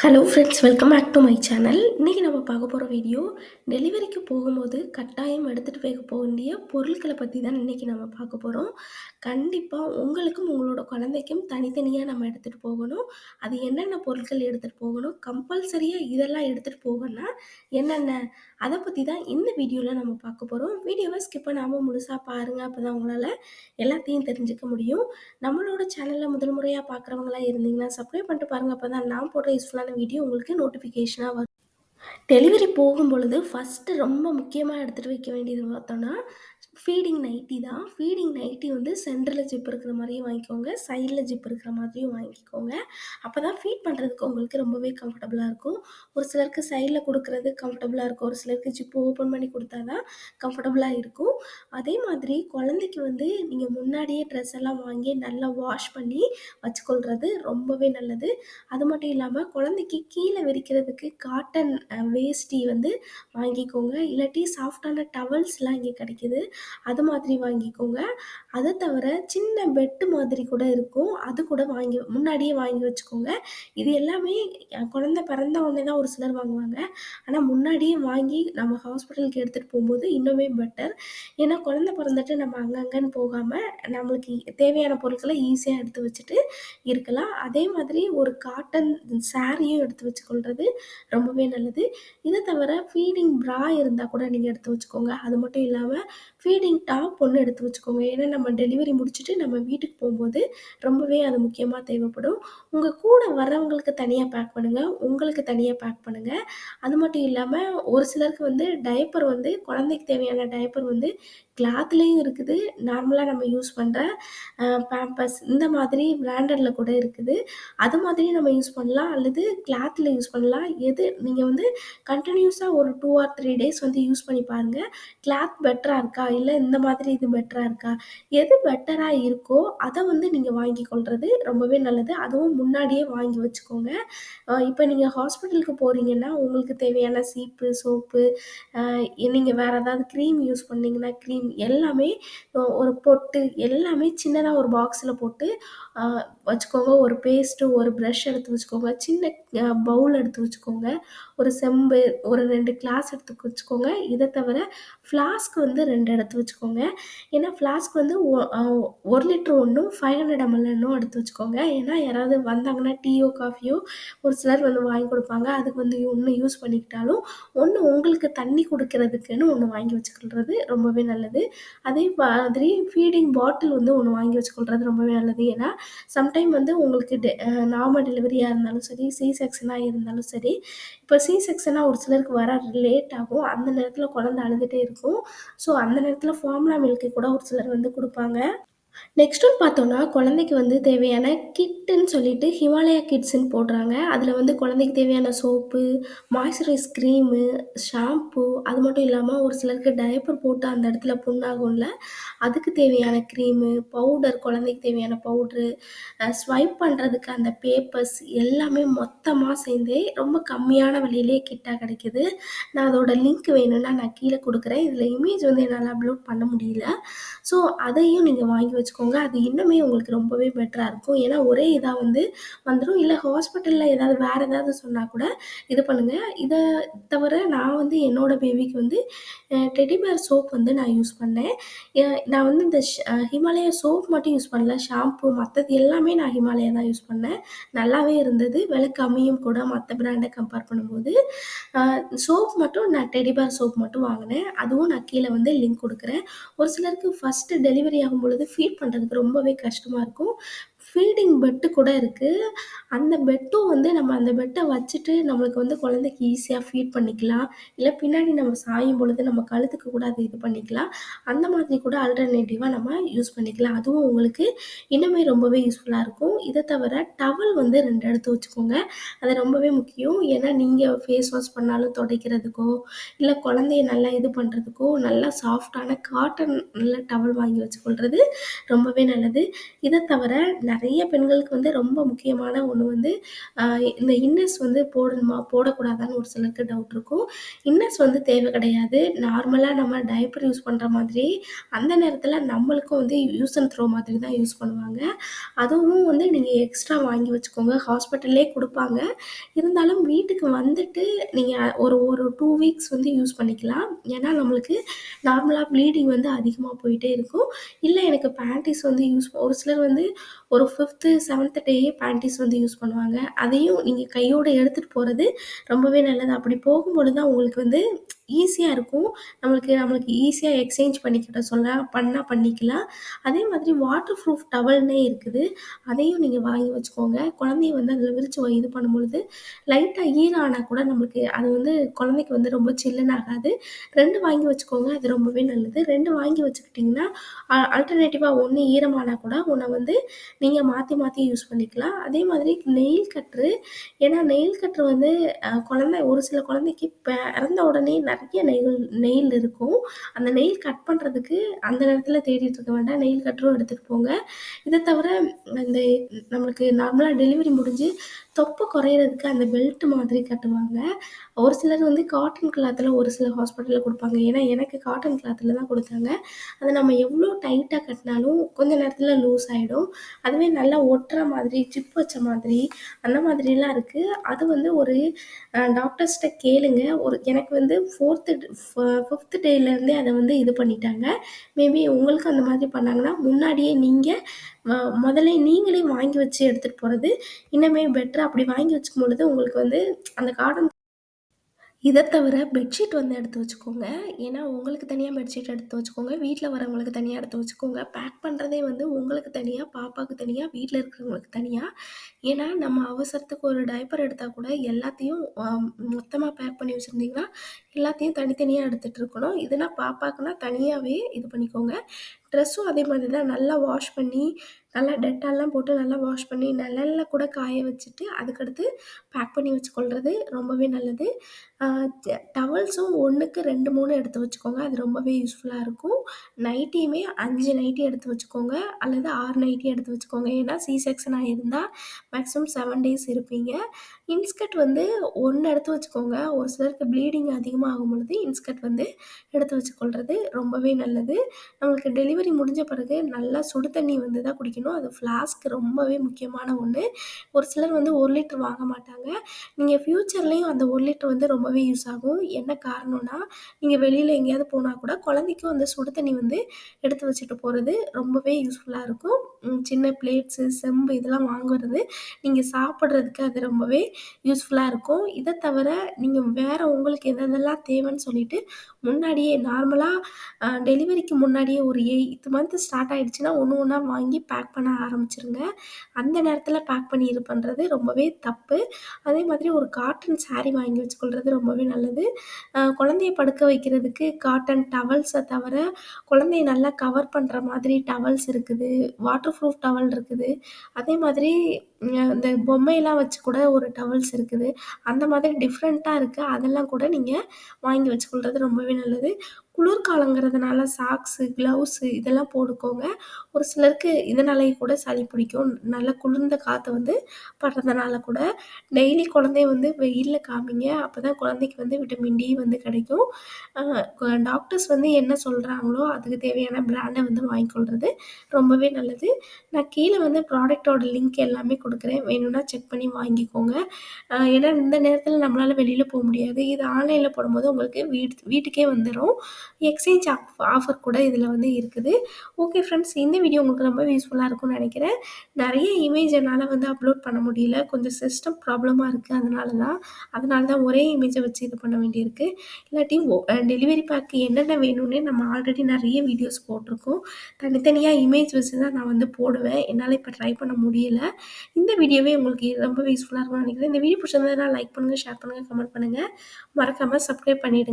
Hello friends, welcome back to my channel. இன்றைக்கி நம்ம பார்க்க போகிற வீடியோ டெலிவரிக்கு போகும்போது கட்டாயம் எடுத்துகிட்டு போக வேண்டிய பொருட்களை பற்றி தான் இன்றைக்கி நம்ம பார்க்க போகிறோம். கண்டிப்பாக உங்களுக்கும் உங்களோட குழந்தைக்கும் தனித்தனியாக நம்ம எடுத்துகிட்டு போகணும். அது என்னென்ன பொருட்கள் எடுத்துகிட்டு போகணும், கம்பல்சரியாக இதெல்லாம் எடுத்துகிட்டு போகணும்னா என்னென்ன, அதை பற்றி தான் இந்த வீடியோவில் நம்ம பார்க்க போகிறோம். வீடியோவை ஸ்கிப் பண்ணாமல் முழுசாக பாருங்கள், அப்போ தான் உங்களால் எல்லாத்தையும் தெரிஞ்சுக்க முடியும். நம்மளோட சேனலில் முதல் முறையாக பார்க்குறவங்களா இருந்தீங்கன்னா சப்ஸ்கிரைப் பண்ணிட்டு பாருங்கள், அப்போ தான் நான் போடுற யூஸ்ஃபுல்லான வீடியோ உங்களுக்கு நோட்டிஃபிகேஷனாக வரும். டெலிவரி போகும்பொழுது ஃபஸ்ட்டு ரொம்ப முக்கியமாக எடுத்துகிட்டு வைக்க வேண்டியது பார்த்தோன்னா, ஃபீடிங் நைட்டி தான். ஃபீடிங் நைட்டி வந்து சென்டரில் ஜிப் இருக்கிற மாதிரியும் வாங்கிக்கோங்க, சைடில் ஜிப் இருக்கிற மாதிரியும் வாங்கிக்கோங்க. அப்போ தான் ஃபீட் பண்ணுறதுக்கு உங்களுக்கு ரொம்பவே கம்ஃபர்டபுளாக இருக்கும். ஒரு சிலருக்கு சைடில் கொடுக்குறது கம்ஃபர்டபுளாக இருக்கும், ஒரு சிலருக்கு ஜிப் ஓப்பன் பண்ணி கொடுத்தா தான் கம்ஃபர்டபுளாக இருக்கும். அதே மாதிரி குழந்தைக்கு வந்து நீங்கள் முன்னாடியே ட்ரெஸ் எல்லாம் வாங்கி நல்லா வாஷ் பண்ணி வச்சுக்கொள்வது ரொம்பவே நல்லது. அது மட்டும் இல்லாமல் குழந்தைக்கு கீழே விரிக்கிறதுக்கு காட்டன் வேஷ்டி வந்து வாங்கிக்கோங்க. இல்லாட்டி சாஃப்டான டவல்ஸ்லாம் இங்கே கிடைக்கிது, அது மாதிரி வாங்கிக்கோங்க. அதை தவிர சின்ன பெட்டு மாதிரி கூட இருக்கும், அது கூட முன்னாடியே வாங்கி வச்சுக்கோங்க. இது எல்லாமே குழந்தை பிறந்த உடனே தான் ஒரு சிலர் வாங்குவாங்க. ஆனால் முன்னாடியே வாங்கி நம்ம ஹாஸ்பிட்டலுக்கு எடுத்துகிட்டு போகும்போது இன்னுமே பெட்டர். ஏன்னா குழந்தை பிறந்துட்டு நம்ம அங்கங்கன்னு போகாமல் நம்மளுக்கு தேவையான பொருட்களை ஈஸியாக எடுத்து வச்சுட்டு இருக்கலாம். அதே மாதிரி ஒரு காட்டன் சாரியும் எடுத்து வச்சுக்கொள்வது ரொம்பவே நல்லது. இதை தவிர ஃபீடிங் ப்ரா இருந்தால் கூட நீங்கள் எடுத்து வச்சுக்கோங்க. அது மட்டும் இல்லாமல் ஃபீடிங் டாப் ஒன்று எடுத்து வச்சுக்கோங்க. ஏன்னா நம்ம டெலிவரி முடிச்சுட்டு நம்ம வீட்டுக்கு போகும்போது ரொம்பவே அது முக்கியமாக தேவைப்படும். உங்கள் கூட வர்றவங்களுக்கு தனியாக பேக் பண்ணுங்கள், உங்களுக்கு தனியாக பேக் பண்ணுங்கள். அது மட்டும் இல்லாமல் ஒரு சிலருக்கு வந்து டயப்பர் வந்து குழந்தைக்கு தேவையான டயப்பர் வந்து கிளாத்லேயும் இருக்குது, நார்மலாக நம்ம யூஸ் பண்ணுற பேம்பர்ஸ் இந்த மாதிரி பிராண்டடில் கூட இருக்குது. அது மாதிரி நம்ம யூஸ் பண்ணலாம், அல்லது கிளாத்தில் யூஸ் பண்ணலாம். எது நீங்கள் வந்து கன்டினியூஸாக ஒரு 2 ஆர் 3 டேஸ் வந்து யூஸ் பண்ணி பாருங்கள். கிளாத் பெட்டராக இருக்கா, இல்லை இந்த மாதிரி இது பெட்டராக இருக்கா, எது பெட்டராக இருக்கோ அதை வந்து நீங்கள் வாங்கி கொள்வது ரொம்பவே நல்லது. அதுவும் முன்னாடியே வாங்கி வச்சுக்கோங்க. இப்போ நீங்கள் ஹாஸ்பிட்டலுக்கு போகிறீங்கன்னா உங்களுக்கு தேவையான சீப்பு, சோப்பு, நீங்கள் வேறு ஏதாவது க்ரீம் யூஸ் பண்ணீங்கன்னா க்ரீம் எல்லாமே, ஒரு பொட்டு எல்லாமே சின்னதாக ஒரு பாக்ஸில் போட்டு வச்சுக்கோங்க. ஒரு பேஸ்ட்டு, ஒரு ப்ரஷ் எடுத்து வச்சுக்கோங்க, சின்ன பவுல் எடுத்து வச்சுக்கோங்க, ஒரு செம்பு, ஒரு 2 கிளாஸ் எடுத்து வச்சுக்கோங்க. இதை தவிர ஃப்ளாஸ்க் வந்து 2 எடுத்து வச்சுக்கோங்க. ஏன்னா ஃப்ளாஸ்க் வந்து 1 லிட்டர் ஒன்றும் 500 ml ஒன்றும் எடுத்து வச்சுக்கோங்க. ஏன்னா யாராவது வந்தாங்கன்னா டீயோ காஃபியோ ஒரு சிலர் வந்து வாங்கி கொடுப்பாங்க, அதுக்கு வந்து ஒன்று யூஸ் பண்ணிக்கிட்டாலும் ஒன்று உங்களுக்கு தண்ணி குடிக்கிறதுக்குன்னு ஒன்று வாங்கி வச்சுக்கிறது ரொம்பவே நல்லது. அதே மாதிரி ஃபீடிங் பாட்டில் வந்து ஒன்று வாங்கி வச்சுக்கொள்வது ரொம்பவே நல்லது. ஏன்னா சம்டைம் வந்து உங்களுக்கு நார்மல் டெலிவரியாக இருந்தாலும் சரி, சி செக்ஷனாக இருந்தாலும் சரி, இப்போ சி செக்ஷனாக ஒரு சிலருக்கு வர லேட் ஆகும், அந்த நேரத்தில் குழந்தை அழுதுகிட்டே இருக்கும். ஸோ அந்த நேரத்தில் ஃபார்முலா மில்க்கு கூட ஒரு சிலர் வந்து கொடுப்பாங்க. நெக்ஸ்ட் ஒன் பார்த்தோன்னா, குழந்தைக்கு வந்து தேவையான கிட்டுன்னு சொல்லிட்டு ஹிமாலயா கிட்ஸ்ன்னு போடுறாங்க. அதில் வந்து குழந்தைக்கு தேவையான சோப்பு, மாய்ஸ்சரைஸ் க்ரீமு, ஷாம்பு, அது மட்டும் இல்லாமல் ஒரு சிலருக்கு டயப்பர் போட்டு அந்த இடத்துல புண்ணாகும்ல, அதுக்கு தேவையான க்ரீமு, பவுடர், குழந்தைக்கு தேவையான பவுட்ரு, ஸ்வைப் பண்ணுறதுக்கு அந்த பேப்பர்ஸ் எல்லாமே மொத்தமாக சேர்ந்தே ரொம்ப கம்மியான விலையிலே கிட்டா கிடைக்கிது. நான் அதோட லிங்க் வேணும்னா நான் கீழே கொடுக்குறேன். இதில் இமேஜ் வந்து என்னால் அப்லோட் பண்ண முடியல. ஸோ அதையும் நீங்கள் வாங்கி வச்சுக்கோங்க. அது இன்னுமே உங்களுக்கு ரொம்பவே பெட்டரா இருக்கும். ஏன்னா ஒரே இதா வந்து வந்துரும். இல்லை ஹாஸ்பிட்டலில் ஏதாவது வேறு ஏதாவது சொன்னால் கூட இது பண்ணுங்கள். இதை தவிர நான் வந்து என்னோட பேபிக்கு வந்து டெடி பேர் சோப் வந்து நான் யூஸ் பண்ணேன். நான் வந்து இந்த ஹிமாலயா சோப் மட்டும் யூஸ் பண்ணல, ஷாம்பு மற்றது எல்லாமே நான் ஹிமாலயா தான் யூஸ் பண்ணேன். நல்லாவே இருந்தது, விலை கம்மியும் கூட மற்ற பிராண்டை கம்பேர் பண்ணும்போது. சோப் மட்டும் நான் டெடி பேர் சோப் மட்டும் வாங்கினேன், அதுவும் நான் கீழே வந்து லிங்க் கொடுக்குறேன். ஒரு சிலருக்கு ஃபஸ்ட்டு டெலிவரி ஆகும்பொழுது ஃபீட் பண்ணுறதுக்கு ரொம்பவே கஷ்டமாக இருக்கும். ஃபீடிங் பெட்டு கூட இருக்குது. அந்த பெட்டும் வந்து நம்ம அந்த பெட்டை வச்சுட்டு நம்மளுக்கு வந்து குழந்தைக்கு ஈஸியாக ஃபீட் பண்ணிக்கலாம். இல்லை பின்னாடி நம்ம சாயும் பொழுது நம்ம கழுத்துக்கு கூட அதை இது பண்ணிக்கலாம். அந்த மாதிரி கூட ஆல்டர்னேட்டிவாக நம்ம யூஸ் பண்ணிக்கலாம். அதுவும் உங்களுக்கு இன்னுமே ரொம்பவே யூஸ்ஃபுல்லாக இருக்கும். இதை தவிர டவல் வந்து 2 எடுத்து வச்சுக்கோங்க. அது ரொம்பவே முக்கியம். ஏன்னா நீங்கள் ஃபேஸ் வாஷ் பண்ணாலும் துடைக்கிறதுக்கோ, இல்லை குழந்தைய நல்லா இது பண்ணுறதுக்கோ நல்லா சாஃப்டான காட்டன்ல டவல் வாங்கி வச்சுக்கொள்வது ரொம்பவே நல்லது. இதை தவிர நெறைய பெண்களுக்கு வந்து ரொம்ப முக்கியமான ஒண்ணு வந்து, அ இந்த இன்னர்ஸ் வந்து போடணுமா, போடக்கூடாதான்னு ஒரு சிலருக்கு டவுட் இருக்கும். இன்னர்ஸ் வந்து தேவை கிடையாது. நார்மலா நம்ம டயப்பர் யூஸ் பண்ற மாதிரி, அந்த நேரத்தில நம்மளுக்கும் வந்து யூஸ் அண்ட் த்ரோ மாதிரி தான் யூஸ் பண்ணுவாங்க. அதுவும் வந்து நீங்க எக்ஸ்ட்ரா வாங்கி வச்சுக்கோங்க. ஹாஸ்பிட்டல்லயே குடுப்பாங்க. இருந்தாலும் வீட்டுக்கு வந்துட்டு நீங்க ஒரு ஒரு 2 வீக்ஸ் வந்து யூஸ் பண்ணிக்கலாம். ஏன்னா, நம்மளுக்கு நார்மலா ப்ளீடிங் வந்து அதிகமா போயிட்டே இருக்கும். இல்ல எனக்கு பேண்டீஸ் வந்து ஒரு சிலர் வந்து ஒரு 5த், 7த் டேயே பேண்டீஸ் வந்து யூஸ் பண்ணுவாங்க. அதையும் நீங்க கையோட எடுத்துட்டு போறது ரொம்பவே நல்லது. அப்படி போகும்பொழுது தான் உங்களுக்கு வந்து ஈஸியா இருக்கும். நம்மளுக்கு நம்மளுக்கு ஈஸியா எக்ஸ்சேஞ்ச் பண்ணிக்கிட பண்ணா பண்ணிக்கலாம். அதே மாதிரி வாட்டர் ப்ரூஃப் டவல்னே இருக்குது. அதையும் நீங்க வாங்கி வச்சுக்கோங்க. குழந்தைய வந்து அதில விரிச்சு இது பண்ணும்பொழுது, லைட்டா ஈரம் ஆனா கூட நம்மளுக்கு அது வந்து குழந்தைக்கு வந்து ரொம்ப சில்லுன்னு ஆகாது. 2 வாங்கி வச்சுக்கோங்க. அது ரொம்பவே நல்லது. 2 வாங்கி வச்சுக்கிட்டீங்கன்னா, ஆல்டர்னேட்டிவா 1 ஈரமானா கூட 1 வந்து நீங்க மாத்தி மாத்தி யூஸ் பண்ணிக்கலாம். அதே மாதிரி நெயில் கட்டரு. ஏன்னா நெயில் கட்டர் வந்து ஒரு சில குழந்தைக்கு பிறந்த உடனே நெறைய நெயில் இருக்கும். அந்த நெயில் கட் பண்றதுக்கு அந்த நேரத்தில தேடிட்டு இருக்க வேண்டாம். நெயில் கட்டரும் எடுத்துட்டு போங்க. இத தவிர இந்த நம்மளுக்கு நார்மலா டெலிவரி முடிஞ்சு தொப்பை குறையிறதுக்கு அந்த பெல்ட் மாதிரி கட்டுவாங்க. ஒரு சிலர் வந்து காட்டன் கிளாத்ல ஒரு சில ஹாஸ்பிட்டல்ல குடுப்பாங்க. ஏன்னா எனக்கு காட்டன் கிளாத்ல தான் குடுத்தாங்க. அத நம்ம எவ்ளோ டைட்டா கட்டினாலும் கொஞ்ச நேரத்தில லூஸ் ஆயிடும். அதுவே நல்லா ஒட்டுற மாதிரி, ஜிப் வச்ச மாதிரி அந்த மாதிரிலாம் இருக்கு. அது வந்து ஒரு டாக்டர்ஸ்ட்ட கேளுங்க. எனக்கு வந்து 5த் டேலேருந்தே அத வந்து இது பண்ணிட்டாங்க. மேபி உங்களுக்கு அந்த மாதிரி பண்ணாங்கன்னா, முன்னாடியே நீங்க ம முதல்லே நீங்களே வாங்கி வச்சு எடுத்துட்டு போறது இன்னுமே பெட்டர். அப்படி வாங்கி வச்சுக்கும் பொழுது உங்களுக்கு வந்து அந்த கார்டன் இத தவிர பெட்ஷீட் வந்து எடுத்து வச்சுக்கோங்க. ஏன்னா, உங்களுக்கு தனியா பெட்ஷீட் எடுத்து வச்சுக்கோங்க. வீட்ல வரவங்களுக்கு தனியா எடுத்து வச்சுக்கோங்க. பேக் பண்றதே வந்து உங்களுக்கு தனியா, பாப்பாக்கு தனியா, வீட்ல இருக்கிறவங்களுக்கு தனியா. ஏன்னா, நம்ம அவசரத்துக்கு ஒரு டயப்பர் எடுத்தா கூட எல்லாத்தையும் மொத்தமா பேக் பண்ணி வச்சிருந்தீங்கன்னா, எல்லாத்தையும் தனித்தனியா எடுத்துட்டு இருக்கணும். இதுனா பாப்பாக்குன்னா தனியாவே இது பண்ணிக்கோங்க. ட்ரெஸ்ஸும் அதே மாதிரி தான் நல்லா வாஷ் பண்ணி, நல்லா டெட்டால்லாம் போட்டு நல்லா வாஷ் பண்ணி, நிழல்ல கூட காய வச்சுட்டு, அதுக்கடுத்து பேக் பண்ணி வச்சுக்கொள்றது ரொம்பவே நல்லது. ஆ டவல்ஸும் 1க்கு 2, 3 எடுத்து வச்சுக்கோங்க. அது ரொம்பவே யூஸ்ஃபுல்லா இருக்கும். நைட்டியுமே 5 நைட்டி எடுத்து வச்சுக்கோங்க. அல்லது 6 நைட்டி எடுத்து வச்சுக்கோங்க. ஏன்னா செக்ஷன் ஆயிருந்தா மேக்ஸிமம் 7 டேஸ் இருப்பீங்க. இன்ஸ்கர்ட் வந்து 1 எடுத்து வச்சுக்கோங்க. ஒரு சிலருக்கு ப்ளீடிங் அதிகமா ஆகும்பொழுது இன்ஸ்கர்ட் வந்து எடுத்து வச்சுக்கொள்றது ரொம்பவே நல்லது. நம்மளுக்கு டெலிவரி முடிஞ்ச பிறகு நல்லா சுடு தண்ணி வந்து தான் குடிக்கணும். அது ஃப்ளாஸ்க் ரொம்பவே முக்கியமான ஒண்ணு. ஒரு சிலர் வந்து 1 லிட்டர் வாங்க மாட்டாங்க. நீங்க ஃப்யூச்சர்லயும் அந்த 1 லிட்டர் வந்து ரொம்பவே யூஸ் ஆகும். என்ன காரணம்னா, நீங்க வெளியில எங்கேயாவது போனா கூட குழந்தைக்கும் அந்த சுடு தண்ணி வந்து எடுத்து வச்சுட்டு போறது ரொம்பவே யூஸ்ஃபுல்லா இருக்கும். சின்ன பிளேட்ஸு, செம்பு இதெல்லாம் வாங்குறது நீங்க சாப்பிடுறதுக்கு அது ரொம்பவே யூஸ்ஃபுல்லா இருக்கும். இத தவிர நீங்க வேற உங்களுக்கு எதெல்லாம் தேவைன்னு சொல்லிட்டு முன்னாடியே நார்மலா டெலிவரிக்கு முன்னாடியே ஒரு 8த் மந்த் ஸ்டார்ட் ஆயிடுச்சுன்னா, ஒண்ணு ஒண்ணா வாங்கி பேக் பண்ண ஆரம்பிச்சுருங்க. அந்த நேரத்தில பேக் பண்ணி இது பண்றது ரொம்பவே தப்பு. அதே மாதிரி ஒரு காட்டன் சாரி வாங்கி வச்சுக்கொள்றது ரொம்பவே நல்லது. குழந்தைய படுக்க வைக்கிறதுக்கு காட்டன் டவல்ஸ தவிர, குழந்தைய நல்லா கவர் பண்ற மாதிரி டவல்ஸ் இருக்குது. வாட்டர் ப்ரூஃப் டவல் இருக்குது. அதே மாதிரி இந்த பொம்மையெல்லாம் வச்சு கூட ஒரு டவல்ஸ் இருக்குது. அந்த மாதிரி டிஃப்ரெண்ட்டா இருக்கு. அதெல்லாம் கூட நீங்க வாங்கி வச்சுக்கொள்றது ரொம்பவே நல்லது. குளிர்காலங்கிறதுனால சாக்ஸு, கிளவுஸு இதெல்லாம் போட்டுக்கோங்க. ஒரு சிலருக்கு இதனாலேயே கூட சளி பிடிக்கும். நல்ல குளிர்ந்த காத்து வந்து படுறதுனால கூட. டெய்லி குழந்தைய வந்து வெயில்ல காமிங்க. அப்பதான் குழந்தைக்கு வந்து விட்டமின் டி வந்து கிடைக்கும். அ டாக்டர்ஸ் வந்து என்ன சொல்றாங்களோ, அதுக்கு தேவையான பிராண்ட வந்து வாங்கிக்கொள்றது ரொம்பவே நல்லது. நான் கீழ வந்து ப்ராடக்ட்டோட லிங்க் எல்லாமே குடுக்குறேன். வேணும்னா செக் பண்ணி வாங்கிக்கோங்க. ஏன்னா இந்த நேரத்தில நம்மளால வெளியில முடியாது. இது ஆன்லைன்ல போடும்போது உங்களுக்கு வீட்டுக்கே வந்துரும். எக்ஸ்சேஞ்ச் ஆஃபர் கூட இதில வந்து இருக்குது. ஓகே ஃப்ரெண்ட்ஸ், இந்த வீடியோ உங்களுக்கு ரொம்பவே யூஸ்ஃபுல்லா இருக்கும்னு நெனைக்கிறேன். நெறைய இமேஜ் என்னால வந்து அப்லோட் பண்ண முடியல. கொஞ்சம் சிஸ்டம் ப்ராப்ளமா இருக்கு. அதனால தான் ஒரே இமேஜ வச்சு இது பண்ண வேண்டியிருக்கு. இல்லாட்டி டெலிவரி பேக்கு என்னென்ன வேணும்னே நம்ம ஆல்ரெடி நெறைய வீடியோஸ் போட்டிருக்கோம். தனித்தனியா இமேஜ் வச்சு தான் நான் வந்து போடுவேன். என்னால இப்ப ட்ரை பண்ண முடியல. இந்த வீடியோவே உங்களுக்கு ரொம்பவே யூஸ்ஃபுல்லா இருக்கும்னு நெனைக்கிறேன். இந்த வீடியோ பிடிச்சிருந்ததுனா லைக் பண்ணுங்க, ஷேர் பண்ணுங்க, கமெண்ட் பண்ணுங்க. மறக்காம சப்ஸ்கிரைப் பண்ணிடுங்க.